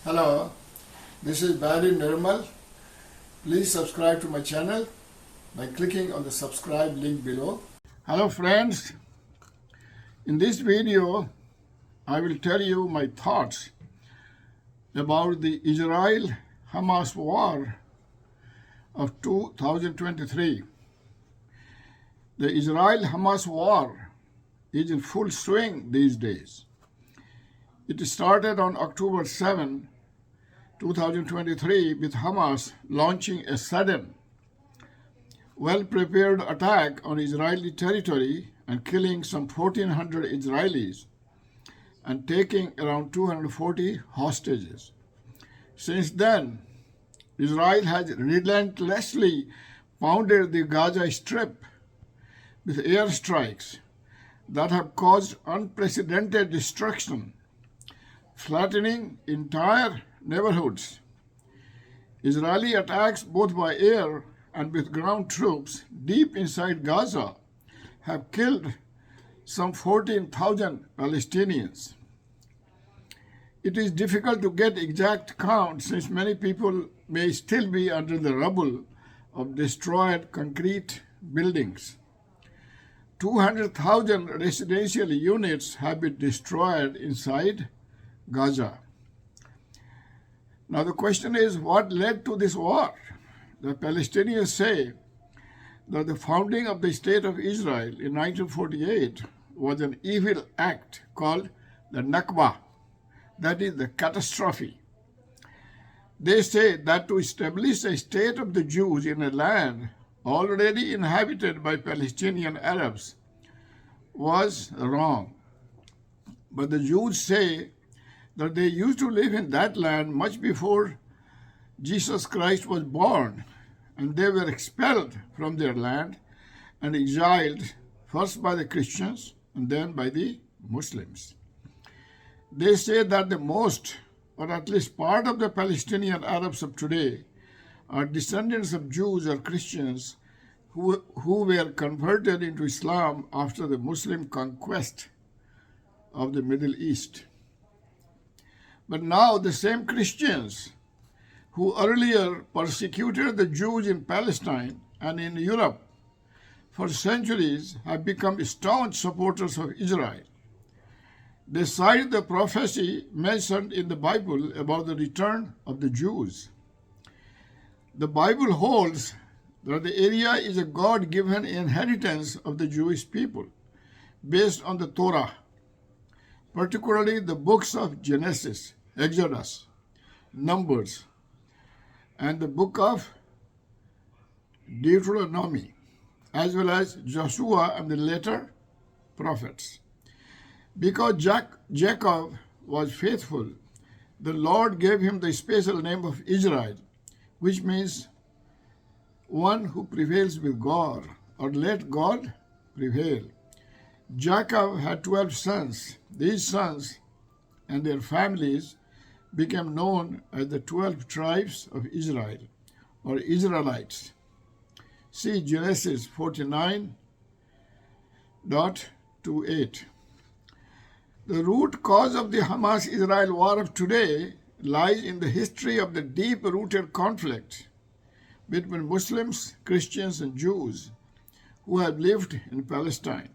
Hello, this is Barry Nirmal. Please subscribe to my channel by clicking on the subscribe link below. Hello friends, in this video I will tell you my thoughts about the Israel-Hamas war of 2023. The Israel-Hamas war is in full swing these days. It started on October 7, 2023 with Hamas launching a sudden, well-prepared attack on Israeli territory and killing some 1,400 Israelis and taking around 240 hostages. Since then, Israel has relentlessly pounded the Gaza Strip with airstrikes that have caused unprecedented destruction, flattening entire neighborhoods. Israeli attacks both by air and with ground troops deep inside Gaza have killed some 14,000 Palestinians. It is difficult to get exact count since many people may still be under the rubble of destroyed concrete buildings. 200,000 residential units have been destroyed inside Gaza. Now the question is, what led to this war? The Palestinians say that the founding of the State of Israel in 1948 was an evil act called the Nakba, that is the catastrophe. They say that to establish a state of the Jews in a land already inhabited by Palestinian Arabs was wrong. But the Jews say that they used to live in that land much before Jesus Christ was born, and they were expelled from their land and exiled first by the Christians and then by the Muslims. They say that the most, or at least part of the Palestinian Arabs of today are descendants of Jews or Christians who were converted into Islam after the Muslim conquest of the Middle East. But now the same Christians who earlier persecuted the Jews in Palestine and in Europe for centuries have become staunch supporters of Israel. They cite the prophecy mentioned in the Bible about the return of the Jews. The Bible holds that the area is a God-given inheritance of the Jewish people based on the Torah, particularly the books of Genesis, Exodus, Numbers, and the book of Deuteronomy, as well as Joshua and the later prophets. Because Jacob was faithful, the Lord gave him the special name of Israel, which means one who prevails with God, or let God prevail. Jacob had 12 sons. These sons and their families became known as the 12 tribes of Israel, or Israelites. See Genesis 49:28. The root cause of the Hamas-Israel war of today lies in the history of the deep-rooted conflict between Muslims, Christians, and Jews who have lived in Palestine.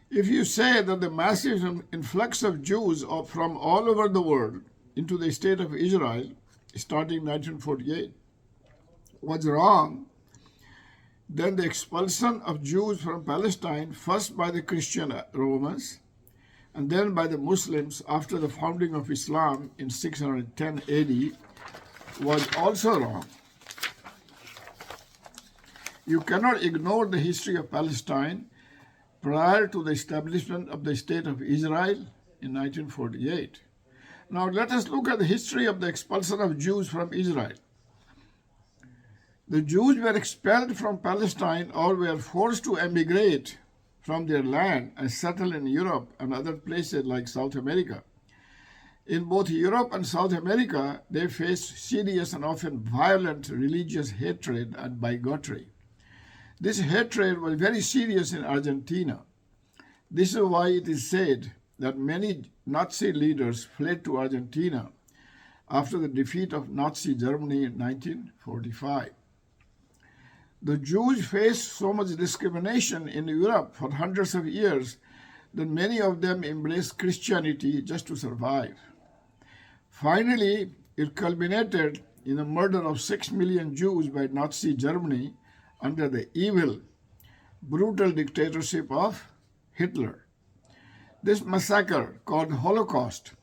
If you say that the massive influx of Jews from all over the world into the state of Israel, starting 1948, was wrong, then the expulsion of Jews from Palestine, first by the Christian Romans and then by the Muslims after the founding of Islam in 610 AD, was also wrong. You cannot ignore the history of Palestine prior to the establishment of the State of Israel in 1948. Now let us look at the history of the expulsion of Jews from Israel. The Jews were expelled from Palestine or were forced to emigrate from their land and settle in Europe and other places like South America. In both Europe and South America, they faced serious and often violent religious hatred and bigotry. This hatred was very serious in Argentina. This is why it is said that many Nazi leaders fled to Argentina after the defeat of Nazi Germany in 1945. The Jews faced so much discrimination in Europe for hundreds of years that many of them embraced Christianity just to survive. Finally, it culminated in the murder of 6 million Jews by Nazi Germany under the evil, brutal dictatorship of Hitler. This massacre, called Holocaust,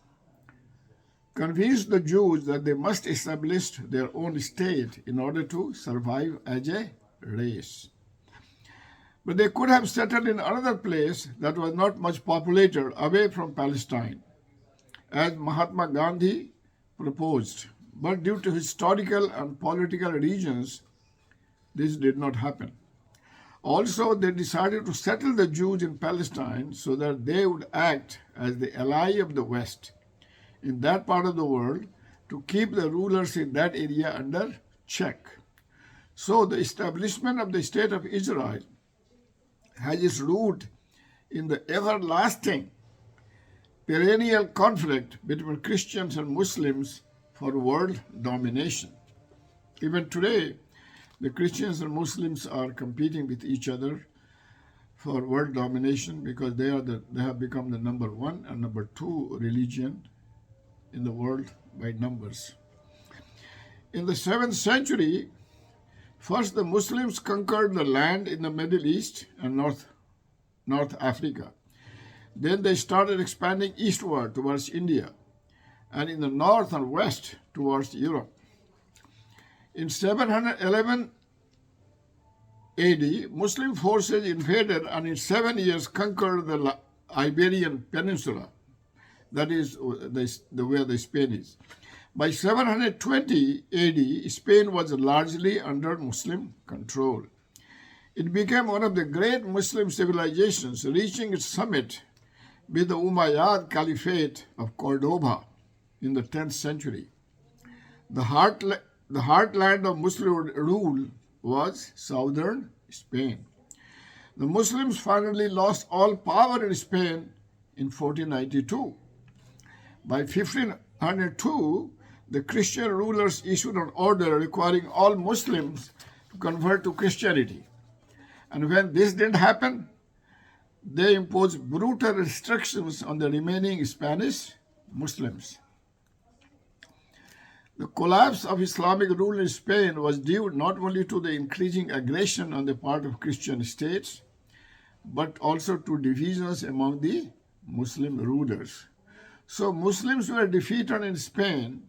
convinced the Jews that they must establish their own state in order to survive as a race. But they could have settled in another place that was not much populated away from Palestine, as Mahatma Gandhi proposed. But due to historical and political reasons, this did not happen. Also, they decided to settle the Jews in Palestine so that they would act as the ally of the West in that part of the world to keep the rulers in that area under check. So the establishment of the State of Israel has its root in the everlasting, perennial conflict between Christians and Muslims for world domination. Even today, the Christians and Muslims are competing with each other for world domination because they have become the number one and number two religion in the world by numbers. In the 7th century, first the Muslims conquered the land in the Middle East and North Africa. Then they started expanding eastward towards India and in the north and west towards Europe. In 711 AD, Muslim forces invaded and in 7 years conquered the Iberian Peninsula, that is where the Spain is. By 720 AD, Spain was largely under Muslim control. It became one of the great Muslim civilizations, reaching its summit with the Umayyad Caliphate of Cordoba in the 10th century. The heartland of Muslim rule was southern Spain. The Muslims finally lost all power in Spain in 1492. By 1502, the Christian rulers issued an order requiring all Muslims to convert to Christianity. And when this didn't happen, they imposed brutal restrictions on the remaining Spanish Muslims. The collapse of Islamic rule in Spain was due not only to the increasing aggression on the part of Christian states, but also to divisions among the Muslim rulers. So Muslims were defeated in Spain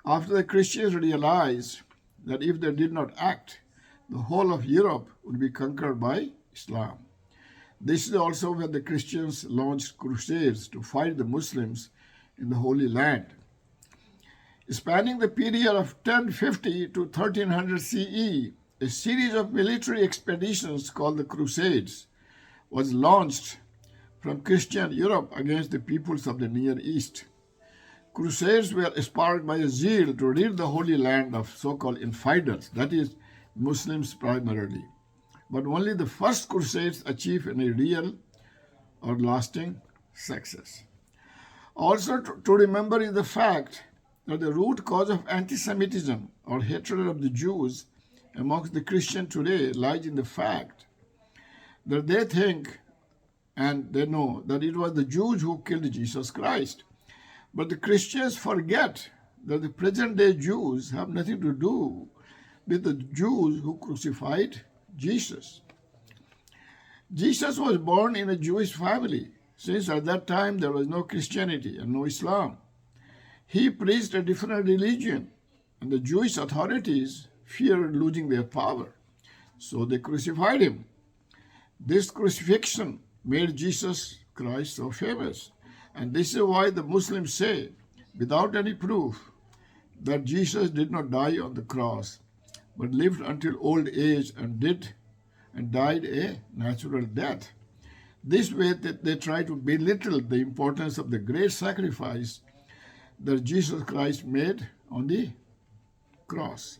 after the Christians realized that if they did not act, the whole of Europe would be conquered by Islam. This is also when the Christians launched Crusades to fight the Muslims in the Holy Land. Spanning the period of 1050 to 1300 CE, a series of military expeditions called the Crusades was launched from Christian Europe against the peoples of the Near East. Crusades were sparked by a zeal to rid the Holy Land of so-called infidels, that is, Muslims primarily. But only the first Crusades achieved any real or lasting success. Also to remember is the fact that the root cause of anti-Semitism or hatred of the Jews amongst the Christians today lies in the fact that they think and they know that it was the Jews who killed Jesus Christ. But the Christians forget that the present-day Jews have nothing to do with the Jews who crucified Jesus. Jesus was born in a Jewish family, since at that time there was no Christianity and no Islam. He preached a different religion, and the Jewish authorities feared losing their power, so they crucified him. This crucifixion made Jesus Christ so famous, and this is why the Muslims say, without any proof, that Jesus did not die on the cross, but lived until old age and died a natural death. This way they try to belittle the importance of the great sacrifice that Jesus Christ made on the cross.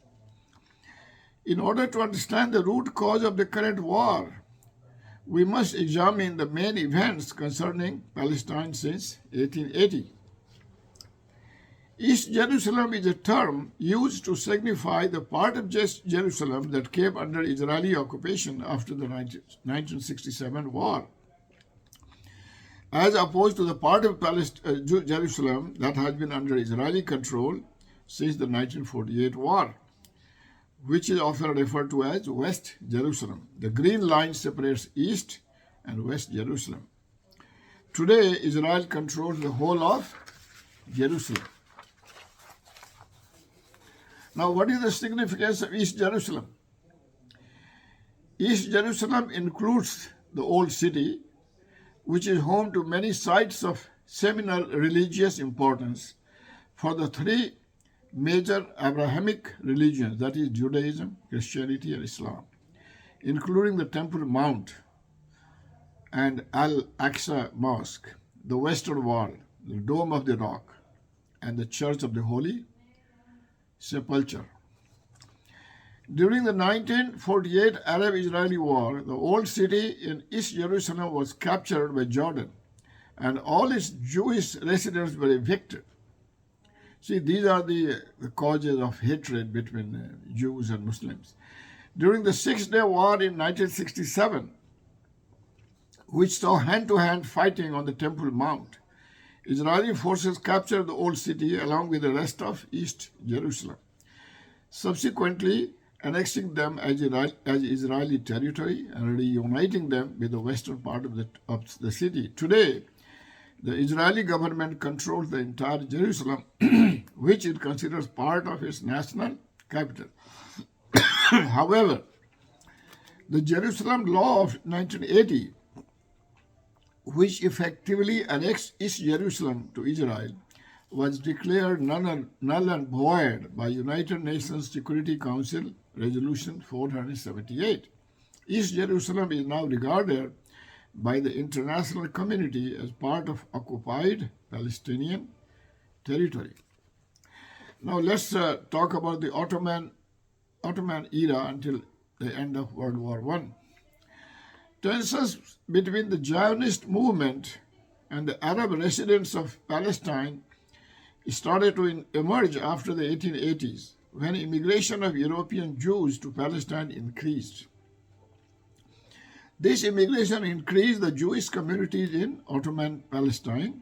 In order to understand the root cause of the current war, we must examine the main events concerning Palestine since 1880. East Jerusalem is a term used to signify the part of Jerusalem that came under Israeli occupation after the 1967 war, as opposed to the part of Jerusalem that has been under Israeli control since the 1948 war, which is often referred to as West Jerusalem. The green line separates East and West Jerusalem. Today, Israel controls the whole of Jerusalem. Now, what is the significance of East Jerusalem? East Jerusalem includes the Old City, which is home to many sites of seminal religious importance for the three major Abrahamic religions, that is Judaism, Christianity, and Islam, including the Temple Mount and Al-Aqsa Mosque, the Western Wall, the Dome of the Rock, and the Church of the Holy Sepulchre. During the 1948 Arab-Israeli War, the Old City in East Jerusalem was captured by Jordan, and all its Jewish residents were evicted. See, these are the causes of hatred between Jews and Muslims. During the Six-Day War in 1967, which saw hand-to-hand fighting on the Temple Mount, Israeli forces captured the Old City along with the rest of East Jerusalem, subsequently annexing them as Israeli territory and reuniting them with the western part of the city. Today, the Israeli government controls the entire Jerusalem, which it considers part of its national capital. However, the Jerusalem Law of 1980, which effectively annexed East Jerusalem to Israel, was declared null and void by United Nations Security Council Resolution 478. East Jerusalem is now regarded by the international community as part of occupied Palestinian territory. Now let's talk about the Ottoman era until the end of World War I. Tensions between the Zionist movement and the Arab residents of Palestine started to emerge after the 1880s, when immigration of European Jews to Palestine increased. This immigration increased the Jewish communities in Ottoman Palestine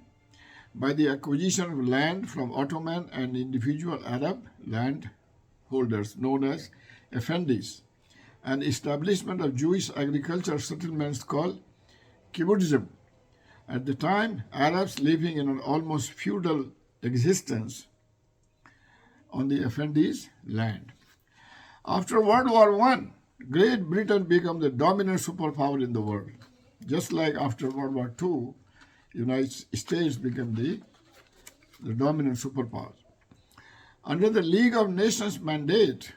by the acquisition of land from Ottoman and individual Arab landholders known as effendis, and establishment of Jewish agriculture settlements called kibbutzim. At the time, Arabs living in an almost feudal existence on the effendis' land. After World War I, Great Britain became the dominant superpower in the world. Just like after World War II, United States became the dominant superpower. Under the League of Nations mandate,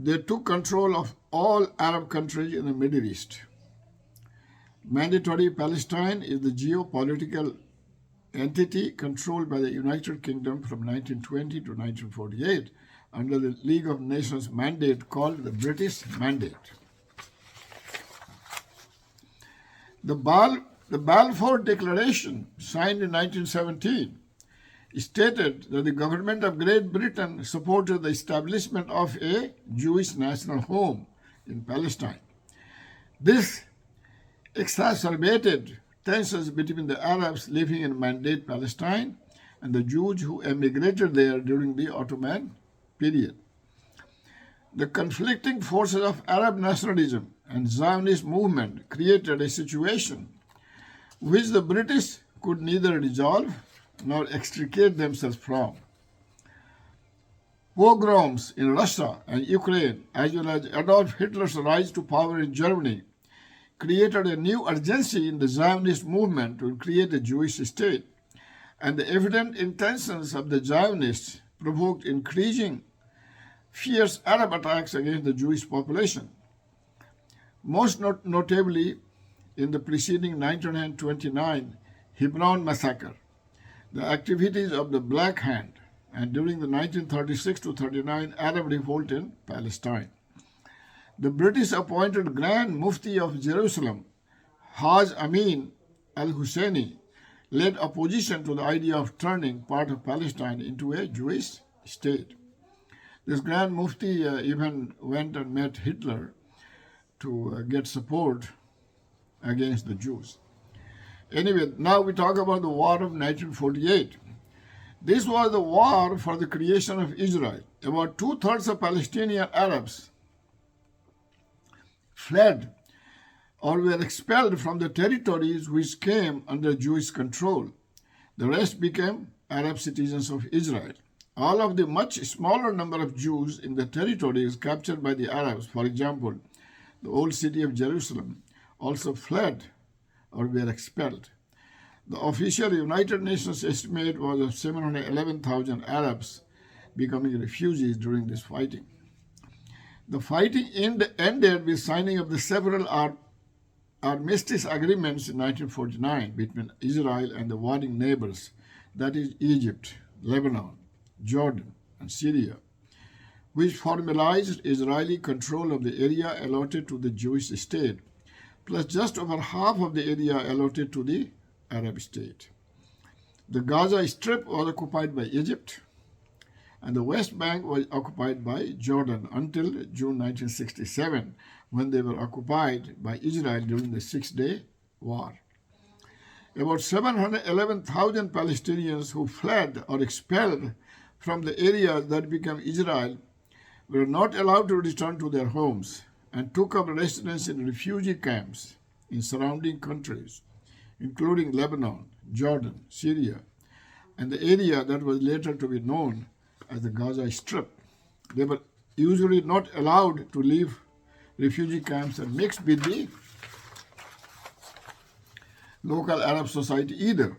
they took control of all Arab countries in the Middle East. Mandatory Palestine is the geopolitical entity controlled by the United Kingdom from 1920 to 1948 under the League of Nations mandate called the British Mandate. The Balfour Declaration, signed in 1917, stated that the government of Great Britain supported the establishment of a Jewish national home in Palestine. This exacerbated tensions between the Arabs living in Mandate Palestine and the Jews who emigrated there during the Ottoman period. The conflicting forces of Arab nationalism and Zionist movement created a situation which the British could neither resolve nor extricate themselves from. Pogroms in Russia and Ukraine, as well as Adolf Hitler's rise to power in Germany, created a new urgency in the Zionist movement to create a Jewish state, and the evident intentions of the Zionists provoked increasing fierce Arab attacks against the Jewish population. Most notably, in the preceding 1929 Hebron massacre, the activities of the Black Hand, and during the 1936 to 39 Arab revolt in Palestine. The British appointed Grand Mufti of Jerusalem, Haj Amin al-Husseini, led opposition to the idea of turning part of Palestine into a Jewish state. This Grand Mufti even went and met Hitler to get support against the Jews. Anyway, now we talk about the War of 1948. This was the war for the creation of Israel. About two-thirds of Palestinian Arabs fled or were expelled from the territories which came under Jewish control. The rest became Arab citizens of Israel. All of the much smaller number of Jews in the territories captured by the Arabs, for example, the old city of Jerusalem, also fled or were expelled. The official United Nations estimate was of 711,000 Arabs becoming refugees during this fighting. The fighting ended with signing of the several armistice agreements in 1949 between Israel and the warring neighbors, that is Egypt, Lebanon, Jordan, and Syria, which formalized Israeli control of the area allotted to the Jewish state, plus just over half of the area allotted to the Arab state. The Gaza Strip was occupied by Egypt, and the West Bank was occupied by Jordan until June 1967, when they were occupied by Israel during the Six-Day War. About 711,000 Palestinians who fled or expelled from the areas that became Israel were not allowed to return to their homes and took up residence in refugee camps in surrounding countries, including Lebanon, Jordan, Syria, and the area that was later to be known as the Gaza Strip. They were usually not allowed to leave refugee camps and mix with the local Arab society either,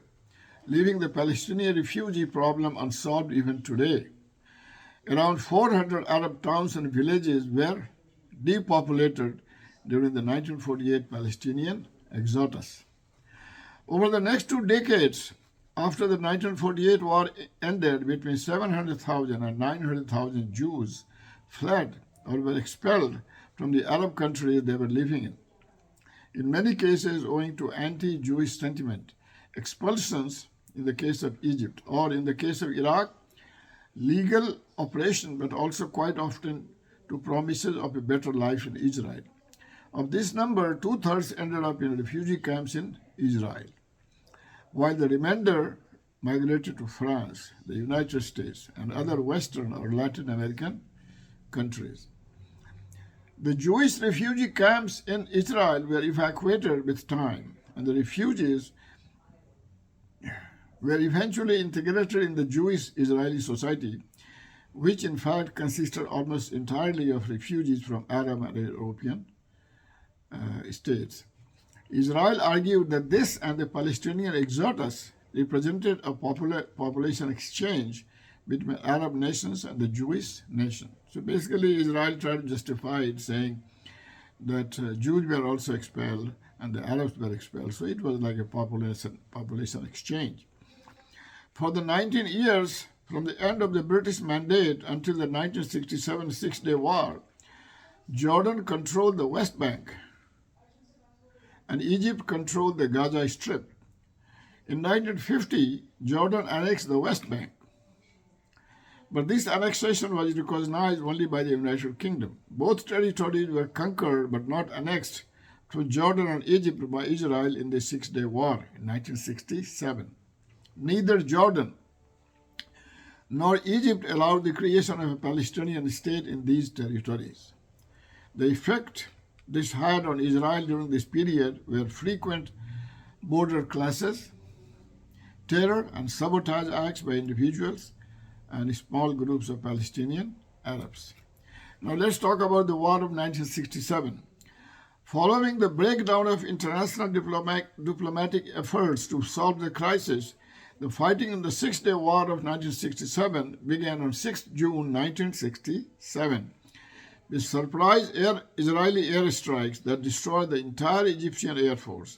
leaving the Palestinian refugee problem unsolved even today. Around 400 Arab towns and villages were depopulated during the 1948 Palestinian exodus. Over the next 2 decades, after the 1948 war ended, between 700,000 and 900,000 Jews fled or were expelled from the Arab countries they were living in. In many cases, owing to anti-Jewish sentiment, expulsions in the case of Egypt, or in the case of Iraq, legal operation, but also quite often to promises of a better life in Israel. Of this number, two-thirds ended up in refugee camps in Israel, while the remainder migrated to France, the United States, and other Western or Latin American countries. The Jewish refugee camps in Israel were evacuated with time, and the refugees were eventually integrated in the Jewish Israeli society, which in fact consisted almost entirely of refugees from Arab and European states. Israel argued that this and the Palestinian exodus represented a population exchange between Arab nations and the Jewish nation. So basically, Israel tried to justify it, saying that Jews were also expelled and the Arabs were expelled. So it was like a population exchange. For the 19 years from the end of the British Mandate until the 1967 Six-Day War, Jordan controlled the West Bank and Egypt controlled the Gaza Strip. In 1950, Jordan annexed the West Bank. But this annexation was recognized only by the United Kingdom. Both territories were conquered but not annexed to Jordan and Egypt by Israel in the Six-Day War in 1967. Neither Jordan nor Egypt allowed the creation of a Palestinian state in these territories. The effect this had on Israel during this period were frequent border clashes, terror and sabotage acts by individuals and small groups of Palestinian Arabs. Now let's talk about the War of 1967. Following the breakdown of international diplomatic efforts to solve the crisis, the fighting in the Six-Day War of 1967 began on 6 June 1967 with surprise Israeli airstrikes that destroyed the entire Egyptian Air Force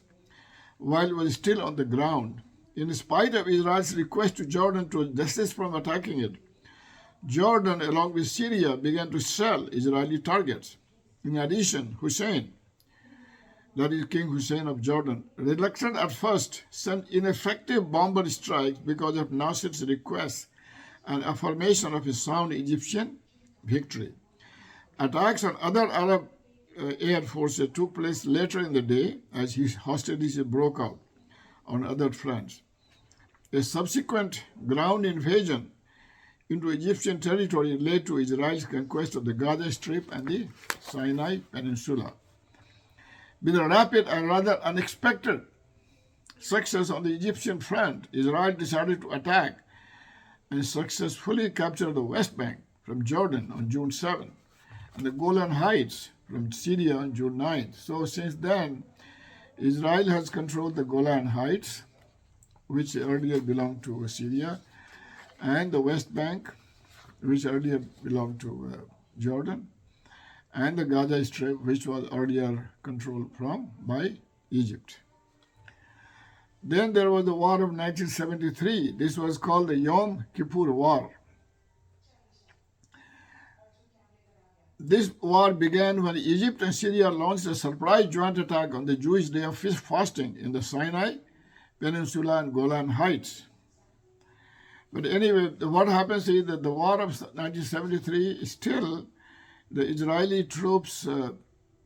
while it was still on the ground. In spite of Israel's request to Jordan to desist from attacking it, Jordan, along with Syria, began to shell Israeli targets. In addition, Hussein, that is King Hussein of Jordan, reluctant at first, sent ineffective bomber strikes because of Nasser's request and affirmation of his sound Egyptian victory. Attacks on other Arab air forces took place later in the day as hostilities broke out on other fronts. A subsequent ground invasion into Egyptian territory led to Israel's conquest of the Gaza Strip and the Sinai Peninsula. With a rapid and rather unexpected success on the Egyptian front, Israel decided to attack and successfully capture the West Bank from Jordan on June 7 and the Golan Heights from Syria on June 9th. So since then, Israel has controlled the Golan Heights, which earlier belonged to Syria, and the West Bank, which earlier belonged to Jordan, and the Gaza Strip, which was earlier controlled by Egypt. Then there was the War of 1973. This was called the Yom Kippur War. This war began when Egypt and Syria launched a surprise joint attack on the Jewish day of fasting in the Sinai Peninsula and Golan Heights. But anyway, what happens is that the war of 1973 still the Israeli troops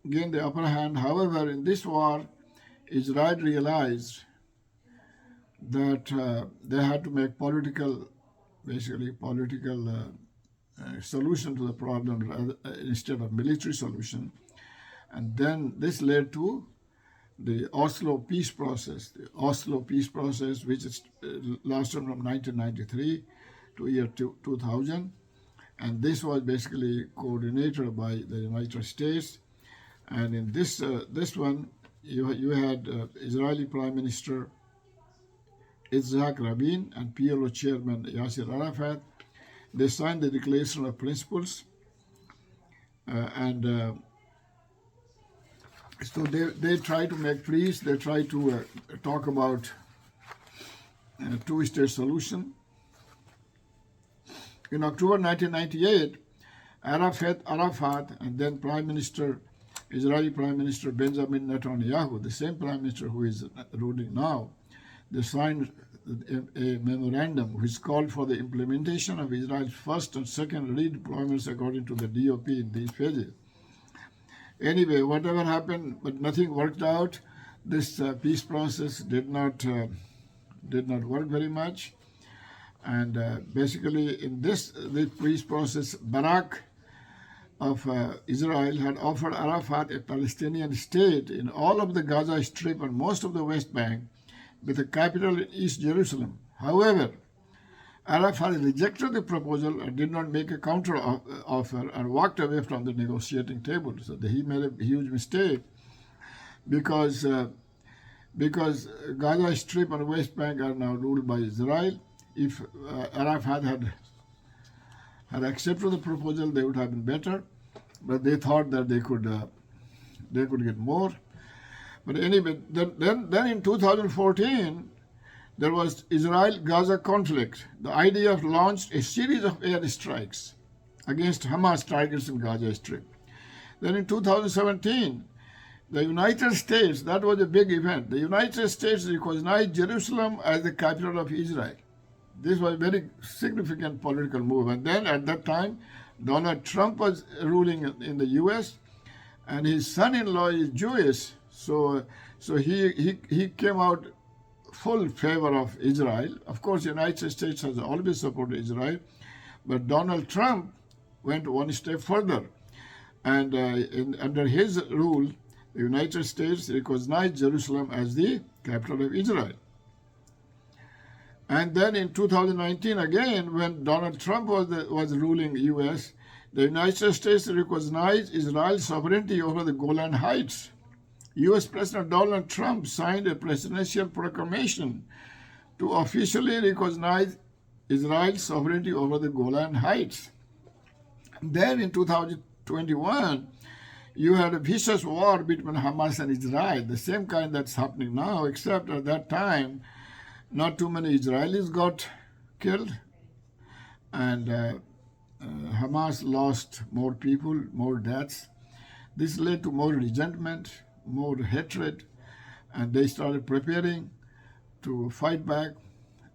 gained the upper hand. However, in this war, Israel realized that they had to make political solution to the problem instead of military solution. And then this led to the Oslo peace process. The Oslo peace process, which lasted from 1993 to year 2000. And this was basically coordinated by the United States. And in this one, you had Israeli Prime Minister Yitzhak Rabin and PLO Chairman Yasser Arafat. They signed the Declaration of Principles, so they try to make peace. They try to talk about a two-state solution. In October 1998, Arafat and then Israeli Prime Minister Benjamin Netanyahu, the same Prime Minister who is ruling now, they signed a memorandum which called for the implementation of Israel's first and second redeployments according to the DOP in these phases. Anyway, whatever happened, but nothing worked out. This peace process did not work very much. And basically, in this peace process, Barak of Israel had offered Arafat a Palestinian state in all of the Gaza Strip and most of the West Bank, with the capital in East Jerusalem. However, Arafat rejected the proposal and did not make a counter offer and walked away from the negotiating table. So he made a huge mistake because Gaza Strip and West Bank are now ruled by Israel. If Arafat had accepted the proposal, they would have been better, but they thought that they could get more. But anyway, then in 2014, there was Israel-Gaza conflict. The IDF launched a series of airstrikes against Hamas targets in Gaza Strip. Then in 2017, the United States, that was a big event. The United States recognized Jerusalem as the capital of Israel. This was a very significant political move. And then at that time, Donald Trump was ruling in the U.S., and his son-in-law is Jewish. So he came out full favor of Israel. Of course, the United States has always supported Israel, but Donald Trump went one step further. And under his rule, the United States recognized Jerusalem as the capital of Israel. And then in 2019, again, when Donald Trump was ruling U.S., the United States recognized Israel's sovereignty over the Golan Heights. U.S. President Donald Trump signed a presidential proclamation to officially recognize Israel's sovereignty over the Golan Heights. Then in 2021, you had a vicious war between Hamas and Israel, the same kind that's happening now, except at that time, not too many Israelis got killed, and Hamas lost more people, more deaths. This led to more resentment, more hatred, and they started preparing to fight back.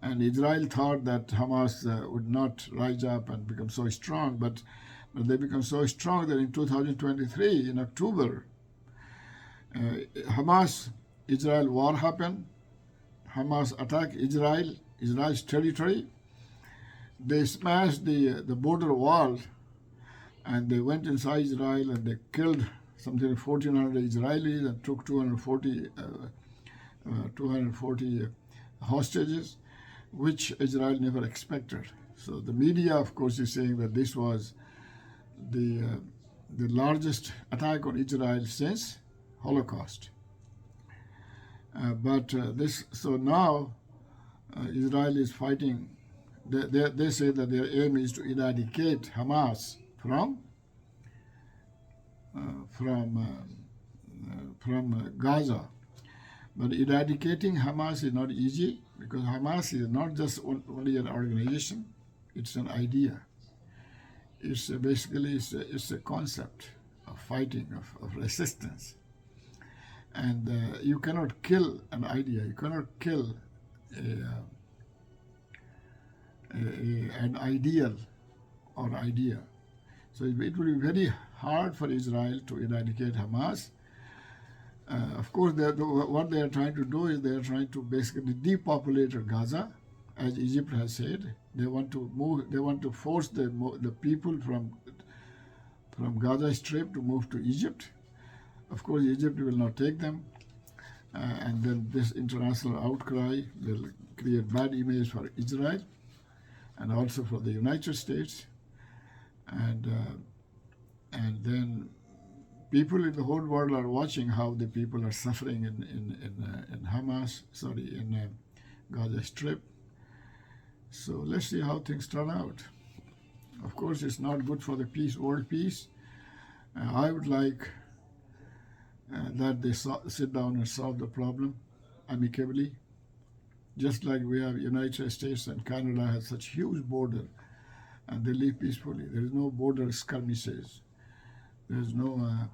And Israel thought that Hamas would not rise up and become so strong, but they become so strong that in 2023, in October, Hamas Israel war happened. Hamas attacked Israel's territory. They smashed the border wall, and they went inside Israel and they killed something like 1,400 Israelis and took 240 hostages, which Israel never expected. So the media, of course, is saying that this was the largest attack on Israel since Holocaust. So now Israel is fighting. They say that their aim is to eradicate Hamas from Gaza. But eradicating Hamas is not easy, because Hamas is not just only an organization; it's an idea. It's basically it's a concept of fighting, of resistance. And you cannot kill an idea. You cannot kill an ideal or idea. So it will be very hard for Israel to eradicate Hamas. Of course, what they are trying to do is they are trying to basically depopulate Gaza, as Egypt has said. They want to move. They want to force the people from Gaza Strip to move to Egypt. Of course, Egypt will not take them, and then this international outcry will create bad image for Israel and also for the United States, and then people in the whole world are watching how the people are suffering in Gaza Strip. So let's see how things turn out. Of course, it's not good for the world peace. I would like that they sit down and solve the problem amicably, just like we have United States and Canada have such huge border, and they live peacefully. There is no border skirmishes. There is no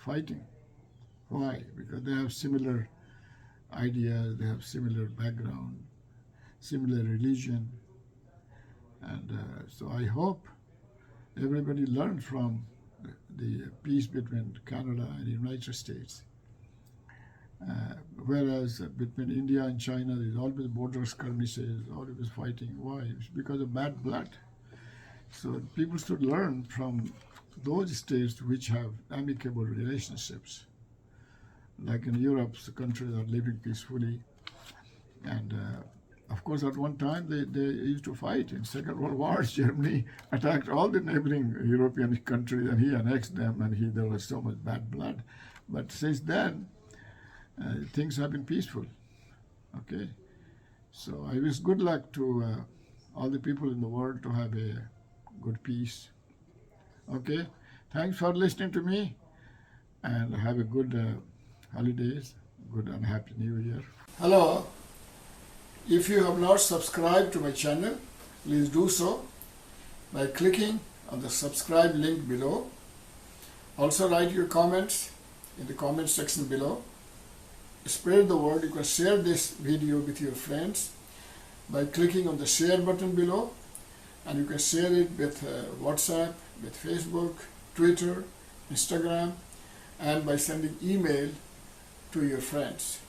fighting. Why? Because they have similar ideas, they have similar background, similar religion, and so I hope everybody learns from the peace between Canada and the United States. Whereas between India and China, there is always border skirmishes, always fighting. Why? It's because of bad blood. So people should learn from those states which have amicable relationships. Like in Europe, the countries are living peacefully. And of course, at one time, they used to fight. In Second World War, Germany attacked all the neighboring European countries, and he annexed them, and there was so much bad blood. But since then, things have been peaceful. Okay? So I wish good luck to all the people in the world to have a good peace. Okay? Thanks for listening to me, and have a good holidays, good and happy New Year. Hello. If you have not subscribed to my channel, please do so by clicking on the subscribe link below. Also write your comments in the comment section below. Spread the word. You can share this video with your friends by clicking on the share button below, and you can share it with WhatsApp, with Facebook, Twitter, Instagram, and by sending email to your friends.